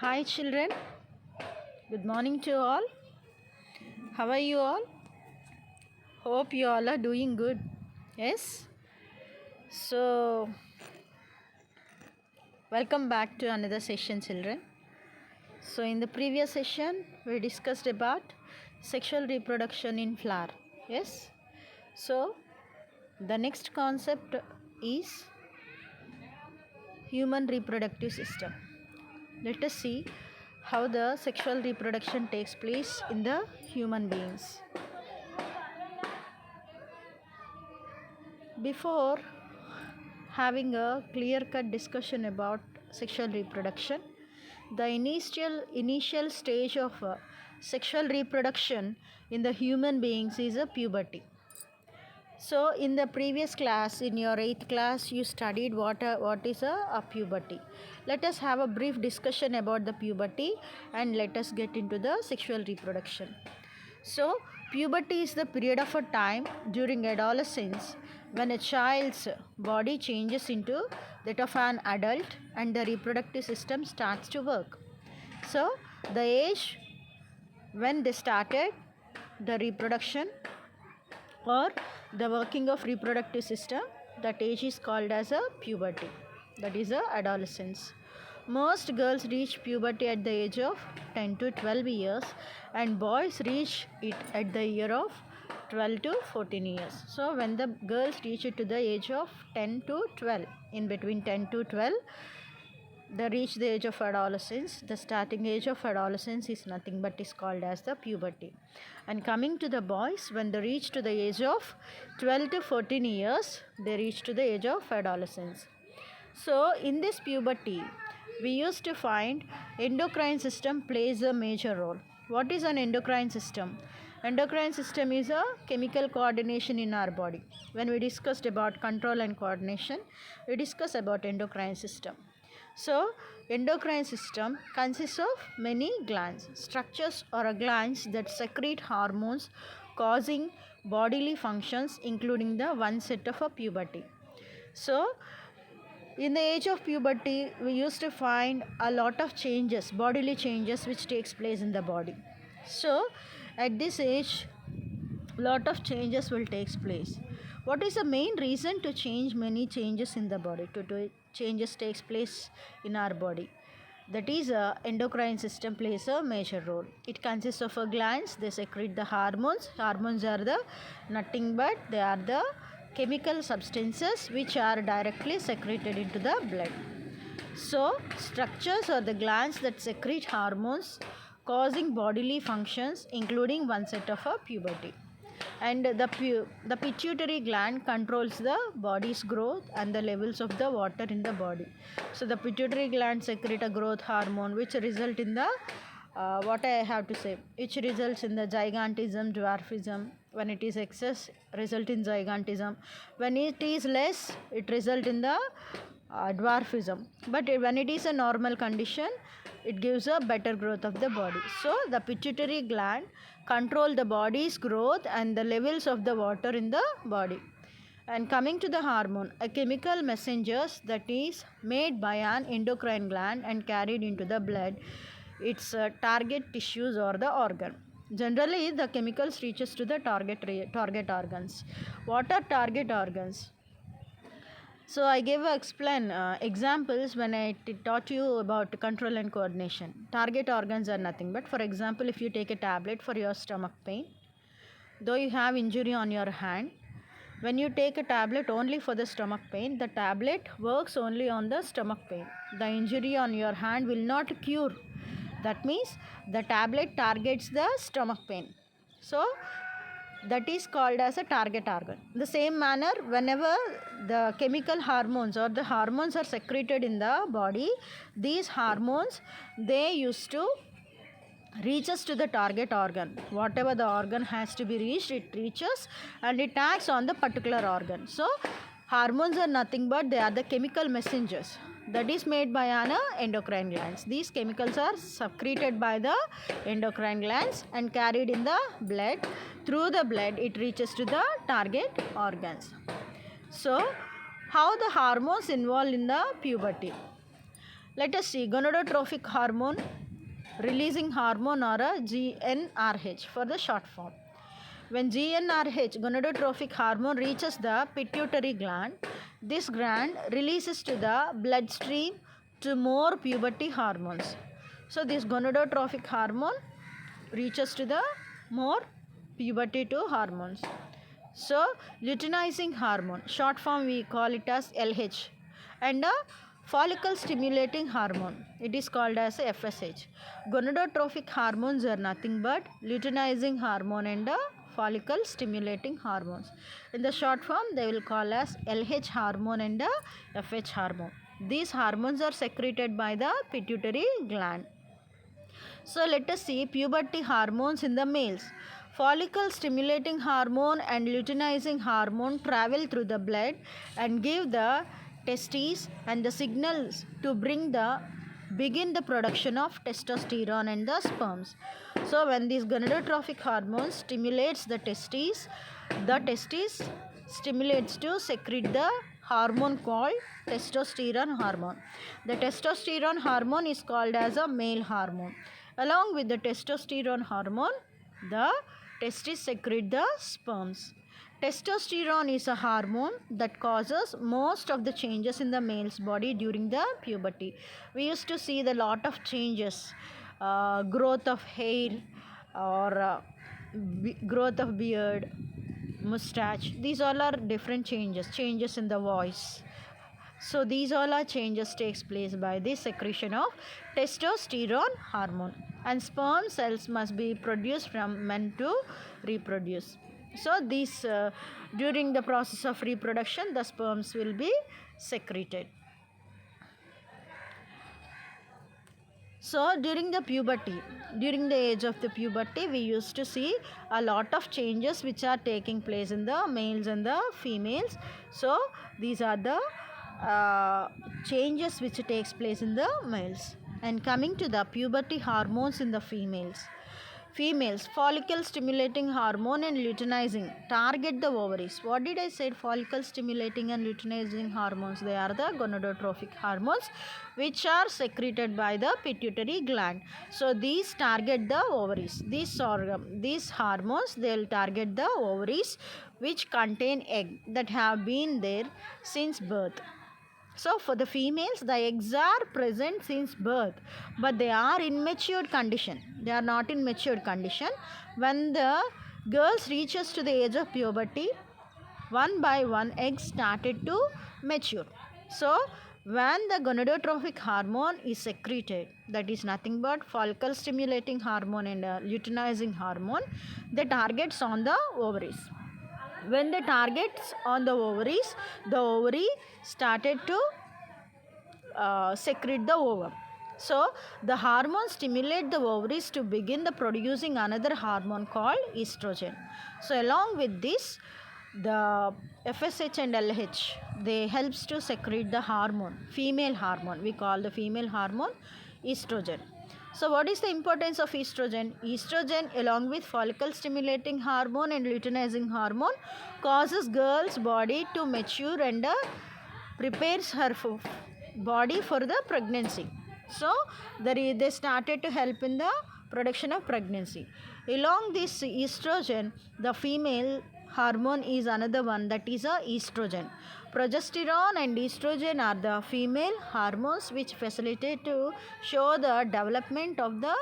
Hi children, good morning to all. How are you all? Hope you all are doing good. Yes? So, welcome back to another session, children. So, in the previous session, we discussed about sexual reproduction in flower. Yes? So, the next concept is human reproductive system. Let us see how the sexual reproduction takes place in the human beings. Before having a clear cut discussion about sexual reproduction, the initial stage of sexual reproduction in the human beings is a puberty. So, in the previous class, in your 8th class, you studied what is a puberty. Let us have a brief discussion about the puberty and let us get into the sexual reproduction. So, puberty is the period of a time during adolescence when a child's body changes into that of an adult and the reproductive system starts to work. So, the age when they started the reproduction or the working of reproductive system, that age is called as a puberty, that is a adolescence. Most girls reach puberty at the age of 10 to 12 years and boys reach it at the year of 12 to 14 years. So when the girls reach it to the age of 10 to 12, in between 10 to 12, they reach the age of adolescence. The starting age of adolescence is nothing but is called as the puberty. And coming to the boys, when they reach to the age of 12 to 14 years, they reach to the age of adolescence. So in this puberty, we used to find endocrine system plays a major role. What is an endocrine system? Endocrine system is a chemical coordination in our body. When we discussed about control and coordination, we discussed about endocrine system. So, endocrine system consists of many glands, structures or glands that secrete hormones causing bodily functions including the one set of a puberty. So, in the age of puberty, we used to find a lot of changes, bodily changes which takes place in the body. So, at this age, lot of changes will take place. What is the main reason to change many changes in the body? To changes takes place in our body. That is, endocrine system plays a major role. It consists of glands. They secrete the hormones. Hormones are the nothing but they are the chemical substances which are directly secreted into the blood. So, structures are the glands that secrete hormones causing bodily functions including one set of a puberty. And the pituitary gland controls the body's growth and the levels of the water in the body. So the pituitary gland secrete a growth hormone which result in the what I have to say, which results in the gigantism, dwarfism. When it is excess, result in gigantism. When it is less, it result in the dwarfism. But when it is a normal condition, it gives a better growth of the body. So the pituitary gland control the body's growth and the levels of the water in the body. And coming to the hormone, a chemical messengers that is made by an endocrine gland and carried into the blood, its target tissues or the organ. Generally, the chemicals reaches to the target organs. What are target organs? So I gave explain examples when I taught you about control and coordination. Target organs are nothing but, for example, if you take a tablet for your stomach pain, though you have injury on your hand, when you take a tablet only for the stomach pain, the tablet works only on the stomach pain. The injury on your hand will not cure. That means the tablet targets the stomach pain. So that is called as a target organ. The same manner, whenever the chemical hormones or the hormones are secreted in the body, these hormones, they used to reaches to the target organ. Whatever the organ has to be reached, it reaches and it acts on the particular organ. So hormones are nothing but they are the chemical messengers that is made by an endocrine glands. These chemicals are secreted by the endocrine glands and carried in the blood. Through the blood, it reaches to the target organs. So, how the hormones involved in the puberty? Let us see gonadotrophic hormone releasing hormone, or a GnRH for the short form. When GnRH, gonadotrophic hormone, reaches the pituitary gland, this gland releases to the bloodstream to more puberty hormones. So this gonadotrophic hormone reaches to the more puberty to hormones. So luteinizing hormone, short form we call it as LH, and a follicle stimulating hormone, it is called as a FSH. Gonadotrophic hormones are nothing but luteinizing hormone and a follicle stimulating hormones. In the short form they will call as LH hormone and a FH hormone. These hormones are secreted by the pituitary gland. So let us see puberty hormones in the males. Follicle stimulating hormone and luteinizing hormone travel through the blood and give the testes and the signals to begin the production of testosterone and the sperms. So when these gonadotrophic hormones stimulates the testes stimulates to secrete the hormone called testosterone hormone. The testosterone hormone is called as a male hormone. Along with the testosterone hormone, the testes secrete the sperms. Testosterone is a hormone that causes most of the changes in the male's body during the puberty. We used to see the lot of changes, growth of hair, or growth of beard, mustache. These all are different changes in the voice. So these all are changes takes place by the secretion of testosterone hormone, and sperm cells must be produced from men to reproduce. So these during the process of reproduction the sperms will be secreted. So during the age of the puberty, we used to see a lot of changes which are taking place in the males and the females. So these are the changes which takes place in the males. And coming to the puberty hormones in the females, follicle stimulating hormone and luteinizing target the ovaries. What did I say? Follicle stimulating and luteinizing hormones, they are the gonadotrophic hormones which are secreted by the pituitary gland. So these target the ovaries. These hormones, they will target the ovaries which contain egg that have been there since birth. So for the females, the eggs are present since birth, but they are in matured condition. They are not in matured condition. When the girls reaches to the age of puberty, one by one eggs started to mature. So when the gonadotrophic hormone is secreted, that is nothing but follicle stimulating hormone and luteinizing hormone, they targets on the ovaries. When the targets on the ovaries, the ovary started to secrete the ovum. So the hormone stimulate the ovaries to begin the producing another hormone called estrogen. So along with this, the FSH and LH, they helps to secrete the hormone, female hormone. We call the female hormone estrogen. So what is the importance of estrogen? Estrogen along with follicle stimulating hormone and luteinizing hormone causes girl's body to mature and prepares her body for the pregnancy. So they started to help in the production of pregnancy. Along this estrogen, the female hormone is another one, that is a estrogen. Progesterone and estrogen are the female hormones which facilitate to show the development of the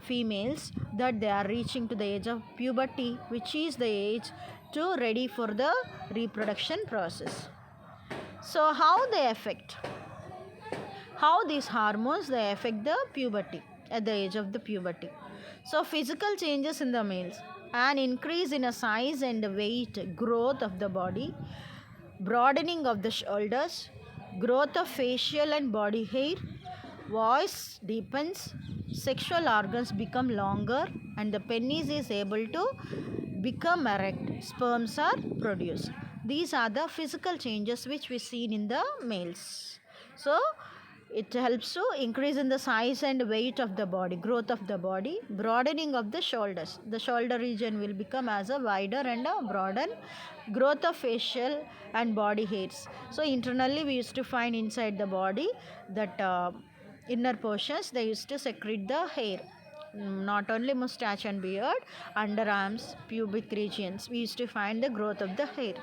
females that they are reaching to the age of puberty, which is the age to ready for the reproduction process. So how these hormones they affect the puberty at the age of the puberty. So physical changes in the males, an increase in a size and weight, growth of the body, broadening of the shoulders, growth of facial and body hair, voice deepens, sexual organs become longer, and the penis is able to become erect. Sperms are produced. These are the physical changes which we see in the males. So it helps to increase in the size and weight of the body, growth of the body, broadening of the shoulders. The shoulder region will become as a wider and a broaden, growth of facial and body hairs. So internally we used to find inside the body that inner portions, they used to secrete the hair. Not only mustache and beard, underarms, pubic regions, we used to find the growth of the hair.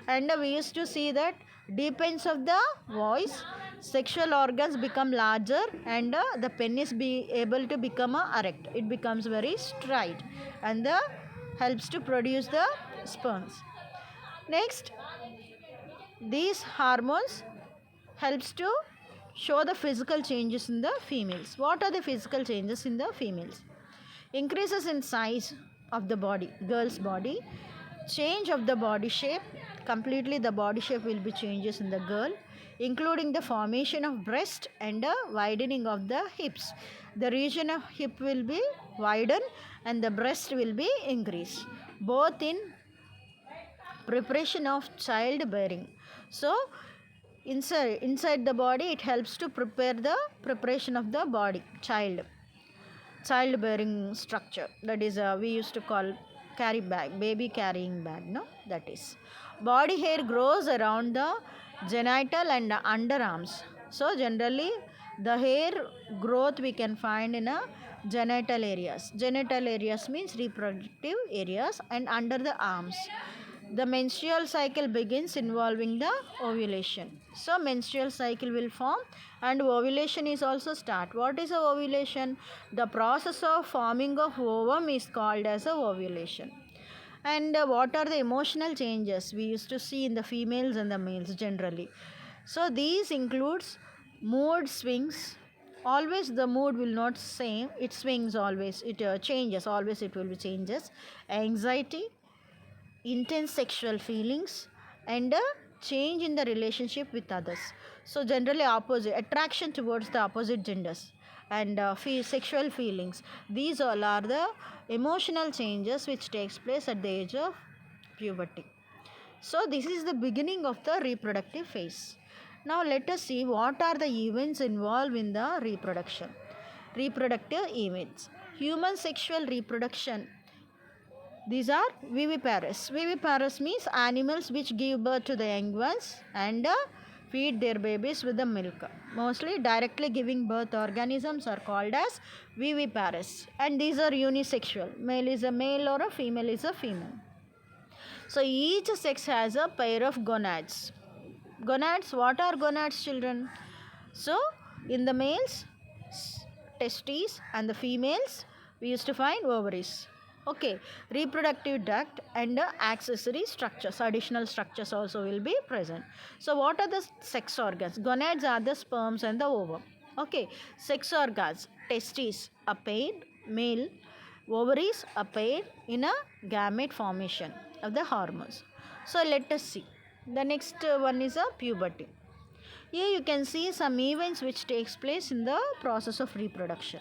And we used to see that deep ends of the voice, sexual organs become larger, and the penis be able to become erect. It becomes very straight, and the helps to produce the sperms. Next, these hormones helps to show the physical changes in the females. What are the physical changes in the females? Increases in size of the body, girl's body, change of the body shape, completely the body shape will be changes in the girl, including the formation of breast and a widening of the hips. The region of hip will be widened and the breast will be increased, both in preparation of childbearing. So inside the body it helps to prepare the preparation of the body, childbearing structure. That is we used to call carry bag, baby carrying bag, no, that is. Body hair grows around the genital and underarms. So generally the hair growth we can find in a genital areas. Genital areas means reproductive areas, and under the arms. The menstrual cycle begins involving the ovulation. So menstrual cycle will form and ovulation is also start. What is a ovulation? The process of forming of ovum is called as a ovulation. And what are the emotional changes we used to see in the females and the males generally? So these includes mood swings. Always the mood will not same, it swings always, it changes, always it will be changes. Anxiety, intense sexual feelings, and a change in the relationship with others. So generally opposite attraction towards the opposite genders, and sexual feelings, these all are the emotional changes which takes place at the age of puberty. So this is the beginning of the reproductive phase. Now let us see what are the events involved in the reproduction. Reproductive events. Human sexual reproduction. These are viviparous. Viviparous means animals which give birth to the young ones and feed their babies with the milk. Mostly directly giving birth organisms are called as viviparous, and these are unisexual. Male is a male or a female is a female. So each sex has a pair of gonads. Gonads, what are gonads, children? So in the males, testes, and the females, we used to find ovaries. Okay, reproductive duct and accessory structures, additional structures also will be present. So what are the sex organs? Gonads are the sperms and the ovum. Okay, sex organs, testes are paired, male, ovaries are paired in a gamete formation of the hormones. So let us see. The next one is a puberty. Here you can see some events which takes place in the process of reproduction.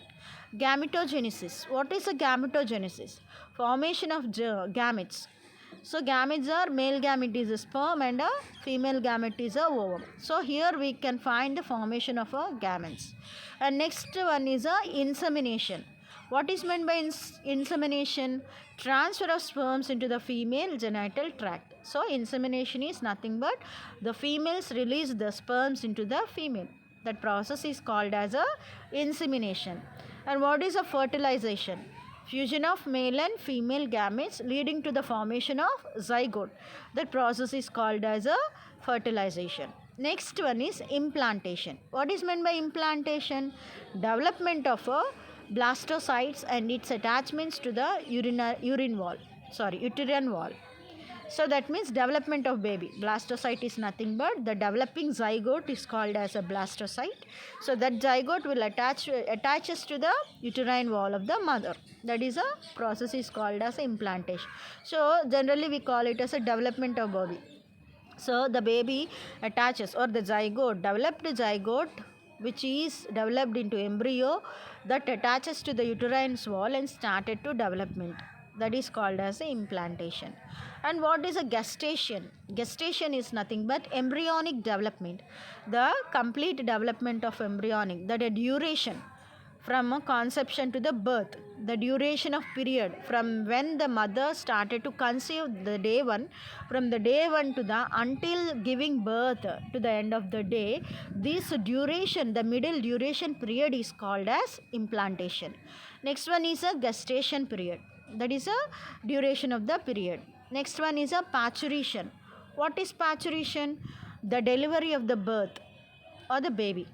Gametogenesis. What is a gametogenesis? Formation of gametes. So gametes are, male gamete is a sperm and a female gamete is a ovum. So here we can find the formation of a gametes. And next one is a insemination. What is meant by insemination? Transfer of sperms into the female genital tract. So insemination is nothing but the females release the sperms into the female. That process is called as a insemination. And what is a fertilization? Fusion of male and female gametes leading to the formation of zygote. That process is called as a fertilization. Next one is implantation. What is meant by implantation? Development of a blastocytes and its attachments to the uterine wall. So that means development of baby. Blastocyte is nothing but the developing zygote is called as a blastocyte. So that zygote will attaches to the uterine wall of the mother. That is a process is called as implantation. So generally we call it as a development of baby. So the baby attaches, or the zygote, developed zygote which is developed into embryo, that attaches to the uterine wall and started to development. That is called as a implantation. And what is a gestation? Gestation is nothing but embryonic development. The complete development of embryonic, that a duration from a conception to the birth. the duration of period from when the mother started to conceive, the day one, from the day one to the until giving birth to the end of the day, this duration, the middle duration period is called as implantation. Next one is a gestation period, that is a duration of the period. Next one is a parturition. What is parturition? The delivery of the birth or the baby.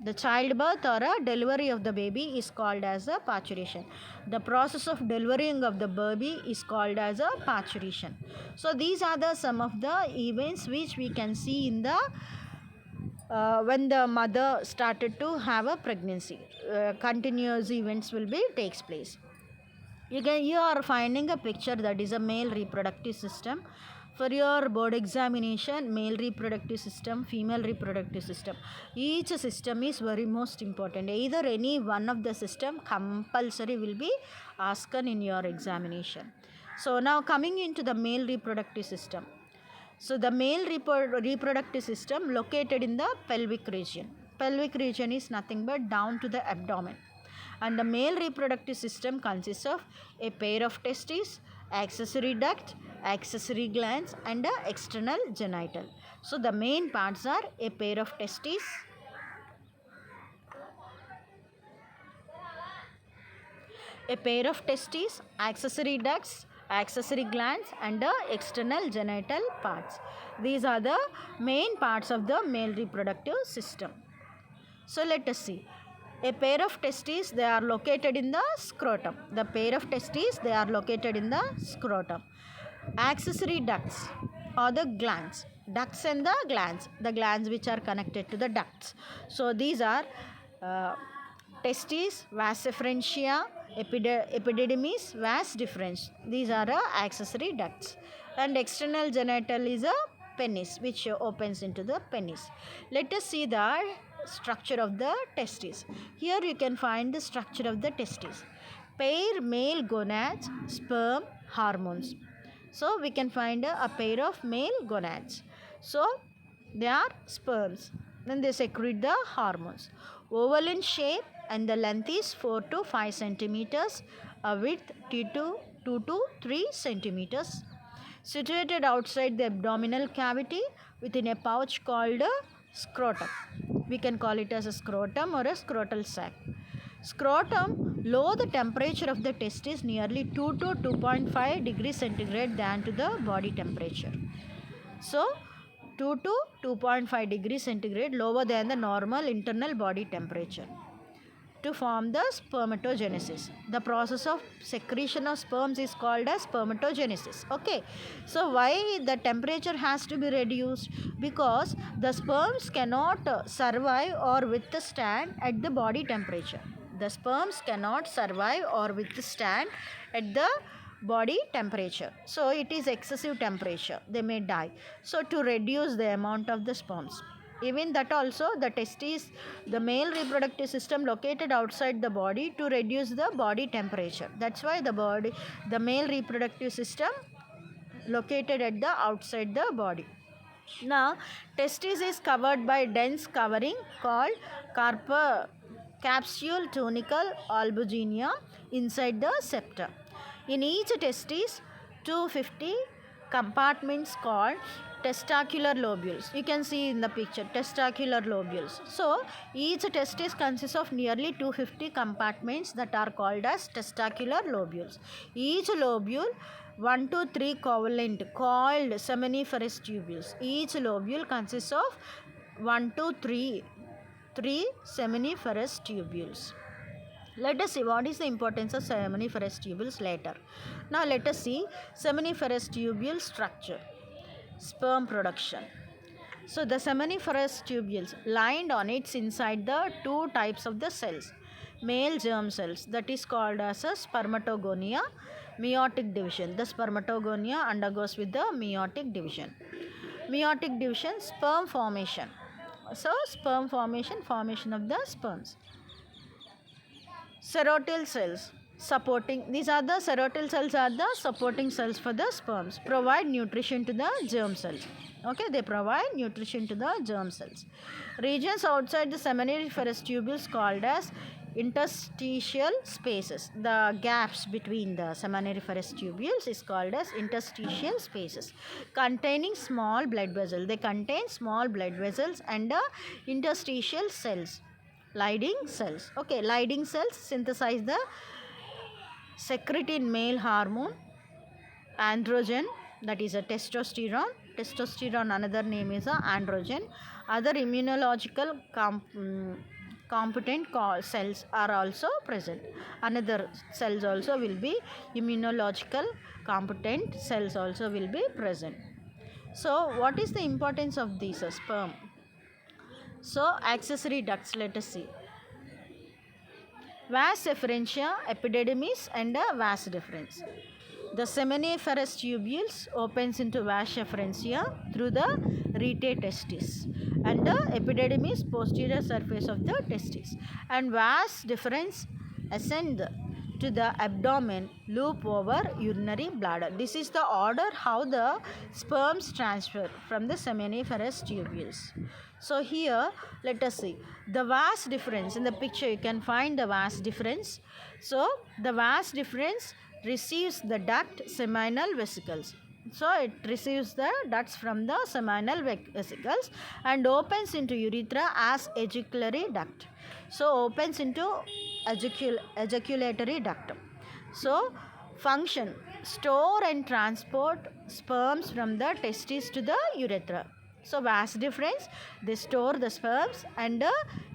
The childbirth or a delivery of the baby is called as a parturition. The process of delivering of the baby is called as a parturition. So these are the some of the events which we can see in the when the mother started to have a pregnancy. Continuous events will be takes place. You are finding a picture that is a male reproductive system. For your board examination, male reproductive system, female reproductive system, each system is very most important. Either any one of the system compulsory will be asked in your examination. So now coming into the male reproductive system. So the male reproductive system located in the pelvic region. Pelvic region is nothing but down to the abdomen. And the male reproductive system consists of a pair of testes, accessory duct, accessory glands, and the external genital. So the main parts are a pair of testes, accessory ducts, accessory glands, and the external genital parts. These are the main parts of the male reproductive system. So let us see. A pair of testes, they are located in the scrotum. The pair of testes, they are located in the scrotum. Accessory ducts or the glands. Ducts and the glands which are connected to the ducts. So these are testes, vas efferentia, epididymis, vas deferens. These are accessory ducts. And external genital is a penis, which opens into the penis. Let us see the structure of the testes. Here you can find the structure of the testes. Pair male gonads, sperm, hormones. So we can find a pair of male gonads. So they are sperms. Then they secrete the hormones. Oval in shape and the length is 4 to 5 centimeters. Width 2 to 3 centimeters. Situated outside the abdominal cavity within a pouch called a scrotum. We can call it as a scrotum or a scrotal sac. Scrotum, low the temperature of the testis nearly 2 to 2.5 degrees centigrade than to the body temperature. So 2 to 2.5 degrees centigrade lower than the normal internal body temperature to form the spermatogenesis. The process of secretion of sperms is called as spermatogenesis. Okay. So why the temperature has to be reduced? Because the sperms cannot survive or withstand at the body temperature. The sperms cannot survive or withstand at the body temperature. So it is excessive temperature. They may die. So to reduce the amount of the sperms. Even that also, the testes, the male reproductive system located outside the body to reduce the body temperature. That's why the male reproductive system located at the outside the body. Now, testis is covered by dense covering called capsule tunicle albuginea inside the septum. In each testis, 250 compartments called testicular lobules. You can see in the picture testicular lobules. So each testis consists of nearly 250 compartments that are called as testicular lobules. Each lobule 1 to 3 covalent called seminiferous tubules. Each lobule consists of 1 to 3 seminiferous tubules. Let us see what is the importance of seminiferous tubules later. Now let us see seminiferous tubule structure. Sperm production. So the seminiferous tubules lined on its inside the two types of the cells. Male germ cells, that is called as a spermatogonia, meiotic division. The spermatogonia undergoes with the meiotic division. Meiotic division, sperm formation. So sperm formation of the sperms. Serotyl cells supporting, these are the serotyl cells are the supporting cells for the sperms, provide nutrition to the germ cells. Okay, they provide nutrition to the germ cells. Regions outside the seminiferous tubules called as interstitial spaces. The gaps between the seminiferous tubules is called as interstitial spaces containing small blood vessels. They contain small blood vessels and interstitial cells, Leydig cells. Okay, Leydig cells synthesize the secretin male hormone androgen, that is a testosterone. Testosterone, another name is a androgen. Other immunological competent cells are also present. Another cells also will be immunological competent cells also will be present. So what is the importance of this sperm? So accessory ducts, let us see. Vas efferentia, epididymis and vas deferens. The seminiferous tubules opens into vas efferentia through the rete testis and the epididymis posterior surface of the testis, and vas deferens ascend to the abdomen, loop over urinary bladder. This is the order how the sperms transfer from the seminiferous tubules. So here let us see the vas deferens. In the picture you can find the vas deferens. So the vas deferens receives the duct seminal vesicles. So it receives the ducts from the seminal vesicles and opens into urethra as ejaculatory duct. So opens into ejaculatory duct. So function: store and transport sperms from the testes to the urethra. So vas deferens, they store the sperms and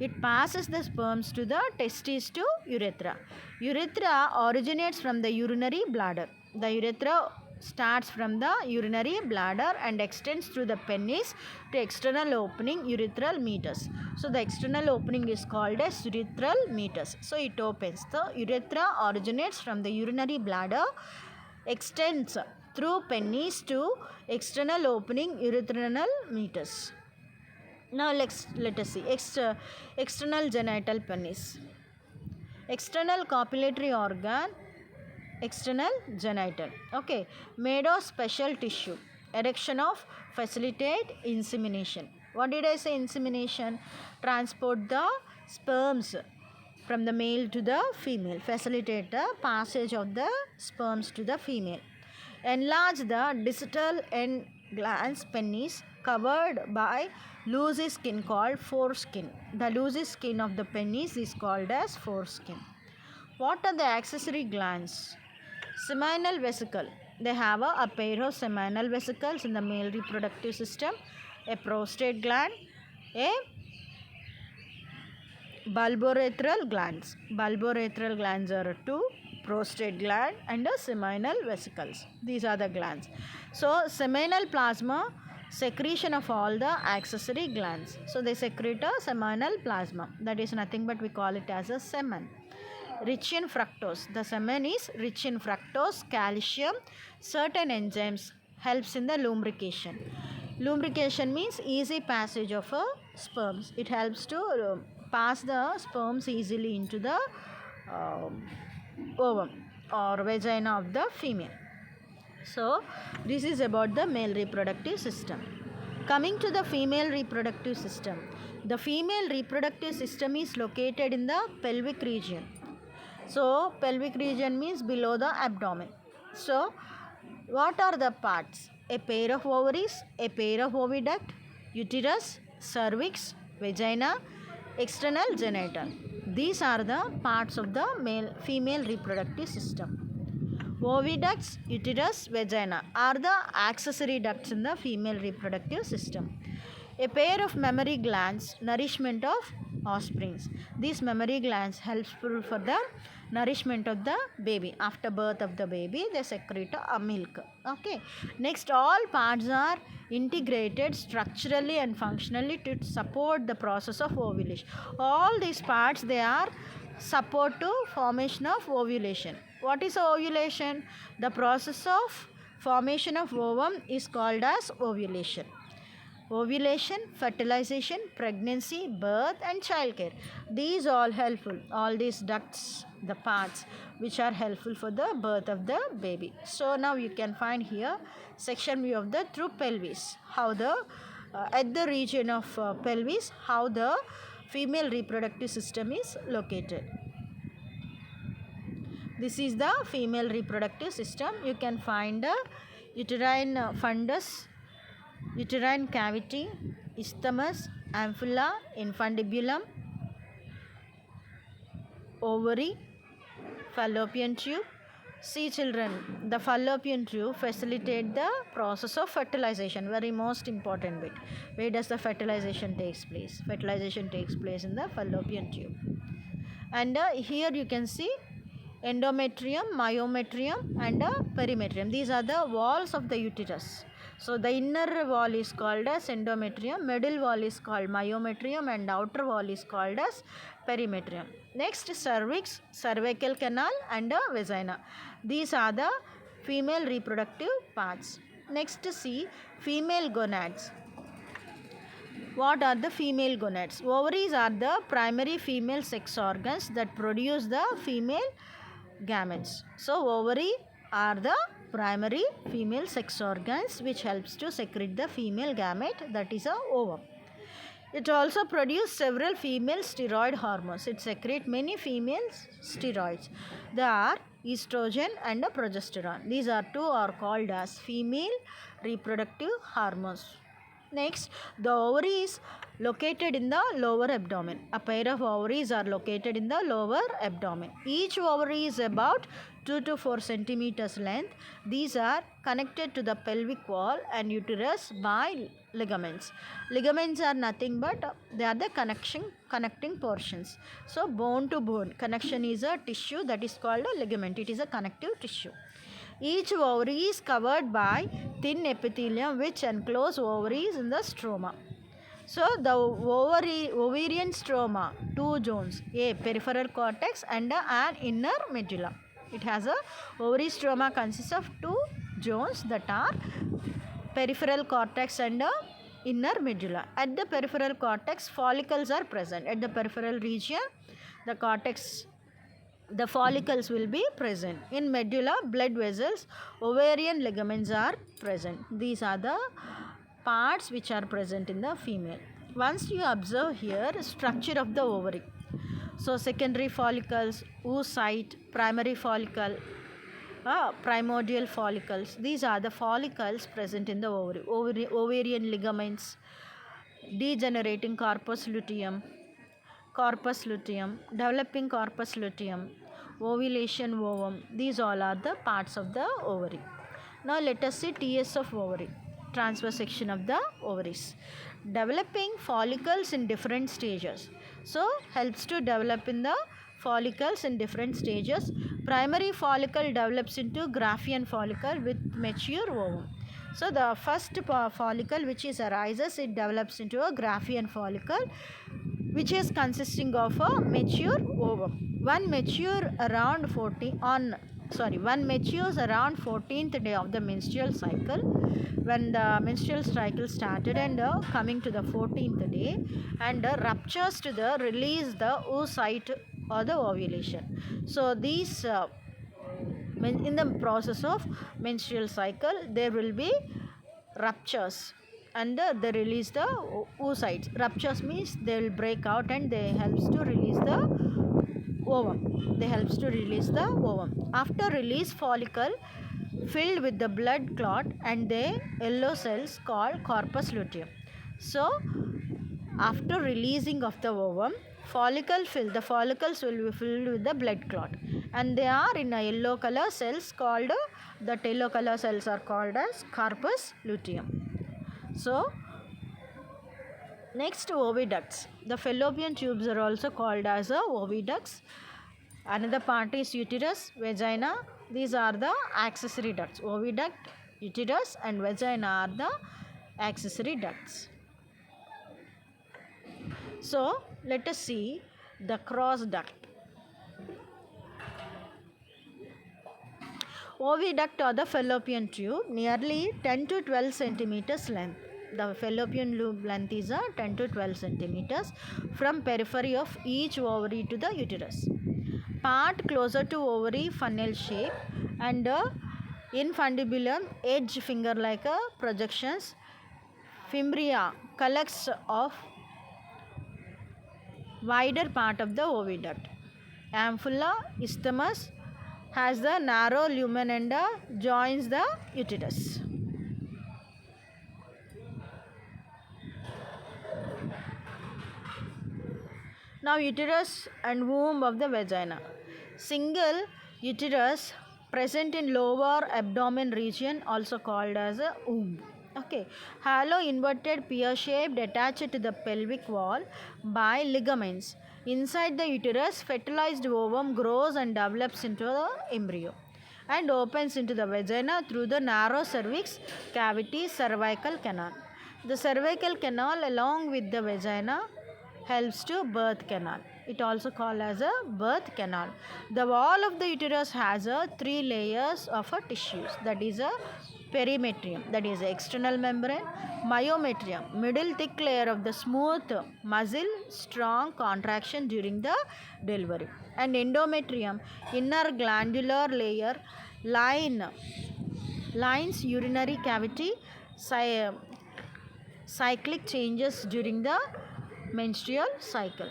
it passes the sperms to the testes to urethra. Urethra originates from the urinary bladder. The urethra starts from the urinary bladder and extends through the penis to external opening urethral meatus. So the external opening is called as urethral meatus. So it opens. The urethra originates from the urinary bladder, extends through penis to external opening urethral meatus. Now let us see external genital penis. External copulatory organ, external genital. Okay, made of special tissue. Erection of facilitate insemination. What did I say? Insemination. Transport the sperms from the male to the female. Facilitate the passage of the sperms to the female. Enlarge the distal end glans penis covered by loose skin called foreskin. The loose skin of the penis is called as foreskin. What are the accessory glands? Seminal vesicle. They have a pair of seminal vesicles in the male reproductive system, a prostate gland, a bulbourethral glands. Bulbourethral glands are two, prostate gland and a seminal vesicles. These are the glands. So seminal plasma, secretion of all the accessory glands. So they secrete a seminal plasma. That is nothing but we call it as a semen. Rich in fructose. The semen is rich in fructose, calcium, certain enzymes helps in the lubrication. Lubrication means easy passage of sperms. It helps to pass the sperms easily into the ovum or vagina of the female. So this is about the male reproductive system. Coming to the female reproductive system. The female reproductive system is located in the pelvic region. So pelvic region means below the abdomen. So what are the parts? A pair of ovaries, a pair of oviduct, uterus, cervix, vagina, external genital. These are the parts of the female reproductive system. Oviducts, uterus, vagina are the accessory ducts in the female reproductive system. A pair of mammary glands, nourishment of offsprings. These mammary glands helpful for the nourishment of the baby. After birth of the baby, they secrete a milk. Okay. Next, all parts are integrated structurally and functionally to support the process of ovulation. All these parts, they are support to formation of ovulation. What is ovulation? The process of formation of ovum is called as ovulation. Ovulation, fertilization, pregnancy, birth and childcare. These all helpful. All these ducts, the parts which are helpful for the birth of the baby. So now you can find here section view of the through pelvis. How the at the region of pelvis, how the female reproductive system is located. This is the female reproductive system. You can find the uterine fundus, uterine cavity, isthmus, ampulla, infundibulum, ovary, fallopian tube. See children, the fallopian tube facilitate the process of fertilization, very most important bit. Where does the fertilization takes place? Fertilization takes place in the fallopian tube. And here you can see endometrium, myometrium and perimetrium. These are the walls of the uterus. So the inner wall is called as endometrium, middle wall is called myometrium and outer wall is called as perimetrium. Next, cervix, cervical canal and vagina. These are the female reproductive parts. Next, see female gonads. What are the female gonads? Ovaries are the primary female sex organs that produce the female gametes. So ovary are the primary female sex organs which helps to secrete the female gamete, that is a ovum. It also produces several female steroid hormones. It secretes many female steroids. They are estrogen and progesterone. These are two are called as female reproductive hormones. Next, the ovary is located in the lower abdomen. A pair of ovaries are located in the lower abdomen. Each ovary is about 2 to 4 centimeters length. These are connected to the pelvic wall and uterus by ligaments. Ligaments are nothing but they are the connecting portions. So bone to bone connection is a tissue that is called a ligament. It is a connective tissue. Each ovary is covered by thin epithelium which enclose ovaries in the stroma. So the ovarian stroma, two zones, a peripheral cortex and an inner medulla. It has a ovary stroma consists of two zones that are peripheral cortex and inner medulla. At the peripheral cortex, follicles are present. At the peripheral region, the follicles will be present. In medulla, blood vessels, ovarian ligaments are present. These are the parts which are present in the female. Once you observe here, structure of the ovary. So secondary follicles, oocyte, primary follicle, primordial follicles. These are the follicles present in the ovary. Ovarian ligaments, degenerating corpus luteum, developing corpus luteum, ovulation ovum. These all are the parts of the ovary. Now let us see TS of ovary, transverse section of the ovaries. Developing follicles in different stages. So helps to develop in the follicles in different stages. Primary follicle develops into Graafian follicle with mature ovum. So the first follicle which is arises, it develops into a Graafian follicle which is consisting of a mature ovum. One matures around 14th day of the menstrual cycle. When the menstrual cycle started and coming to the 14th day and ruptures to the release the oocyte or the ovulation. So these in the process of menstrual cycle there will be ruptures and they release the oocytes. Ruptures means they will break out and they helps to release the ovum. After release, follicle filled with the blood clot and the yellow cells called corpus luteum. So after releasing of the ovum, the follicles will be filled with the blood clot and they are in a yellow color cells called are called as corpus luteum. So next, oviducts. The fallopian tubes are also called as oviducts. Another part is uterus, vagina. These are the accessory ducts. Oviduct, uterus and vagina are the accessory ducts. So let us see the cross duct. Oviduct or the fallopian tube nearly 10 to 12 centimeters length. The fallopian tube length is 10 to 12 centimeters from periphery of each ovary to the uterus. Part closer to ovary funnel shape and infundibulum edge finger like projections. Fimbria collects of wider part of the oviduct. Ampulla, isthmus, has the narrow lumen and joins the uterus. Now uterus and womb of the vagina. Single uterus present in lower abdomen region, also called as a womb. Okay, hollow inverted pear shaped attached to the pelvic wall by ligaments. Inside the uterus, fertilized ovum grows and develops into the embryo and opens into the vagina through the narrow cervix cavity cervical canal. The cervical canal along with the vagina helps to birth canal. It also called as a birth canal. The wall of the uterus has a three layers of a tissues, that is a perimetrium, that is a external membrane, myometrium, middle thick layer of the smooth muscle, strong contraction during the delivery, and endometrium, inner glandular layer, lines urinary cavity, cyclic changes during the menstrual cycle.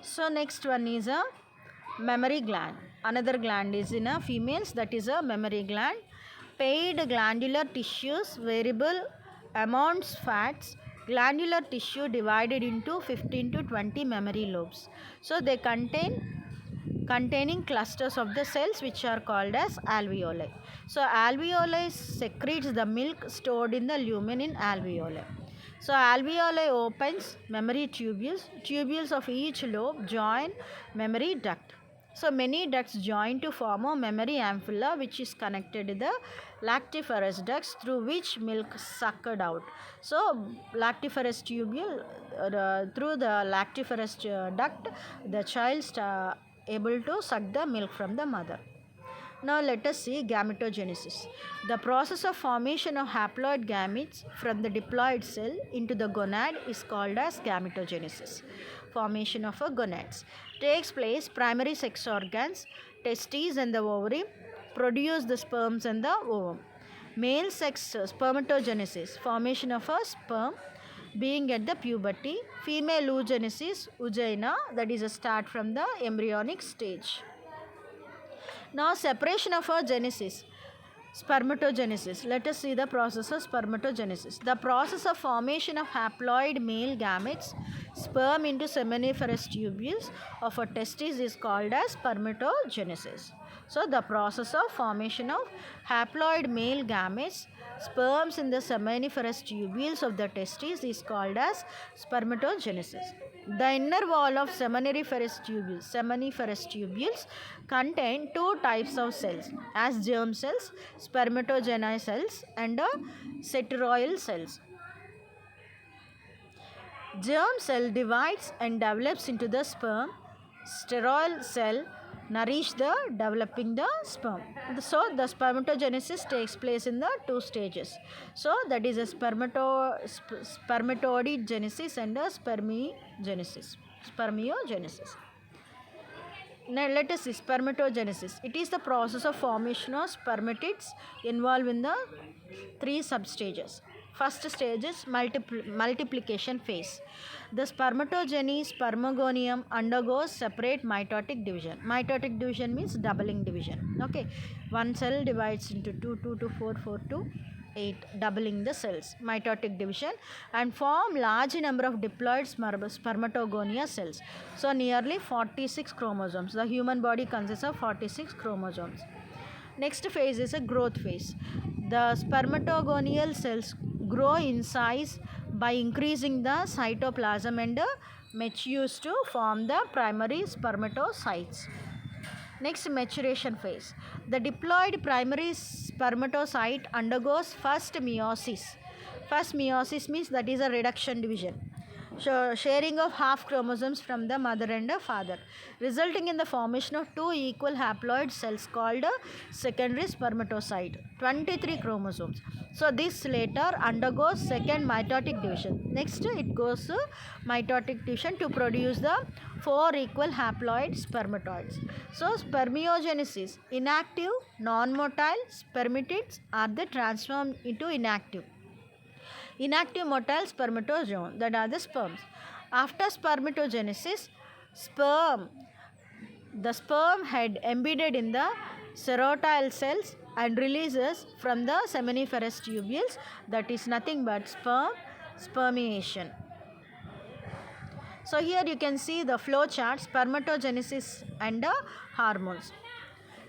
So next one is a mammary gland. Another gland is in a females, that is a mammary gland. Paired glandular tissues, variable amounts fats, glandular tissue divided into 15 to 20 mammary lobes. So they containing clusters of the cells which are called as alveoli. So alveoli secretes the milk stored in the lumen in alveoli. So alveoli opens mammary tubules. Tubules of each lobe join mammary duct. So many ducts join to form a mammary ampulla which is connected to the lactiferous ducts through which milk sucked out. So lactiferous tubule, through the lactiferous duct, the child able to suck the milk from the mother. Now let us see gametogenesis. The process of formation of haploid gametes from the diploid cell into the gonad is called as gametogenesis. Formation of a gonads takes place. Primary sex organs, testes and the ovary, produce the sperms and the ovum. Male sex spermatogenesis, formation of a sperm being at the puberty. Female oogenesis, oogina, that is a start from the embryonic stage. Now separation of a genesis. Spermatogenesis. Let us see the process of spermatogenesis. The process of formation of haploid male gametes, sperm into seminiferous tubules of a testis is called as spermatogenesis. So the process of formation of haploid male gametes, sperms in the seminiferous tubules of the testes is called as spermatogenesis. The inner wall of seminiferous tubules contain two types of cells as germ cells, spermatogenous cells and seteroyal cells. Germ cell divides and develops into the sperm. Sterile cell nourish the developing the sperm. So the spermatogenesis takes place in the two stages. So that is a spermatoid genesis and a spermiogenesis. Now let us see spermatogenesis. It is the process of formation of spermatids involved in the three substages. First stage is multiplication phase. The spermogonium undergoes separate mitotic division. Mitotic division means doubling division. Okay, one cell divides into 2, 2 to 4, 4 to 8, doubling the cells, mitotic division, and form large number of diploid spermatogonia cells. So nearly 46 chromosomes. The human body consists of 46 chromosomes. Next phase is a growth phase. The spermatogonial cells grow in size by increasing the cytoplasm and matures to form the primary spermatocytes. Next, maturation phase. The diploid primary spermatocyte undergoes first meiosis. First meiosis means that is a reduction division. sharing of half chromosomes from the mother and the father, resulting in the formation of two equal haploid cells called secondary spermatocyte, 23 chromosomes. So this later undergoes second mitotic division. Next it goes to mitotic division to produce the 4 equal haploid spermatoids. So spermiogenesis, inactive non-motile spermatids are the transformed into inactive motile spermatozoon, that are the sperms. After spermatogenesis, the sperm head embedded in the serotile cells and releases from the seminiferous tubules, that is nothing but spermiation. So here you can see the flow chart, spermatogenesis and hormones.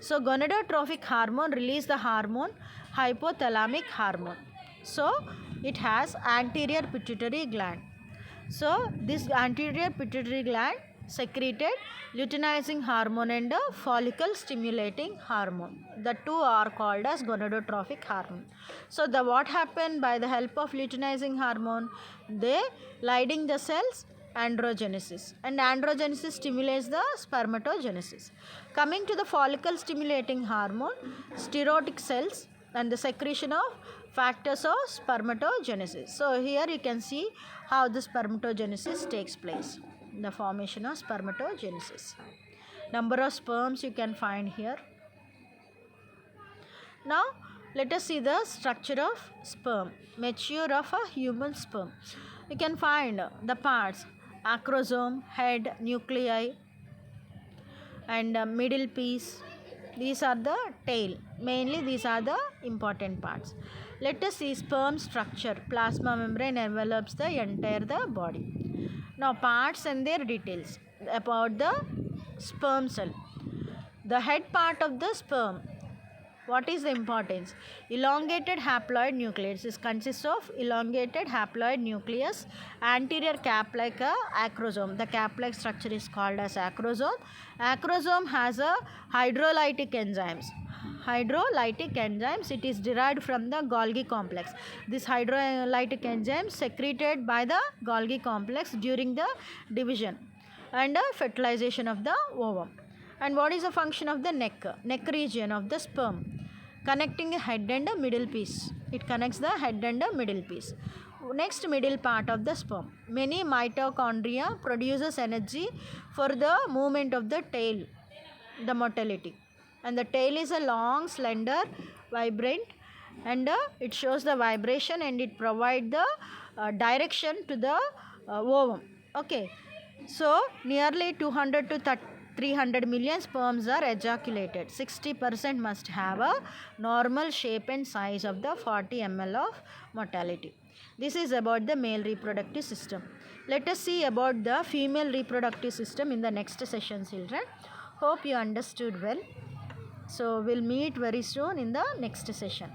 So gonadotrophic hormone release the hormone hypothalamic hormone. So it has anterior pituitary gland. So this anterior pituitary gland secreted luteinizing hormone and follicle stimulating hormone. The two are called as gonadotrophic hormone. So what happened by the help of luteinizing hormone? They lighting the cells, androgenesis, and androgenesis stimulates the spermatogenesis. Coming to the follicle stimulating hormone, sterotic cells and the secretion of factors of spermatogenesis. So here you can see how the spermatogenesis takes place, the formation of spermatogenesis. Number of sperms you can find here. Now let us see the structure of sperm, mature of a human sperm. You can find the parts: acrosome, head, nuclei, and middle piece. These are the tail. Mainly these are the important parts. Let us see sperm structure. Plasma membrane envelops the entire body. Now parts and their details about the sperm cell. The head part of the sperm. What is the importance? Elongated haploid nucleus. This consists of elongated haploid nucleus, anterior cap-like acrosome. The cap-like structure is called as acrosome. Acrosome has a hydrolytic enzymes. It is derived from the Golgi complex. This hydrolytic enzyme secreted by the Golgi complex during the division and fertilization of the ovum. And what is the function of the neck region of the sperm? Connecting a head and a middle piece. It connects the head and a middle piece. Next, middle part of the sperm. Many mitochondria produces energy for the movement of the tail, the motility. And the tail is a long, slender, vibrant, and it shows the vibration and it provides the direction to the ovum. Okay. So nearly 200 to 300 million sperms are ejaculated. 60% must have a normal shape and size of the 40 ml of mortality. This is about the male reproductive system. Let us see about the female reproductive system in the next session, children. Hope you understood well. So we'll meet very soon in the next session.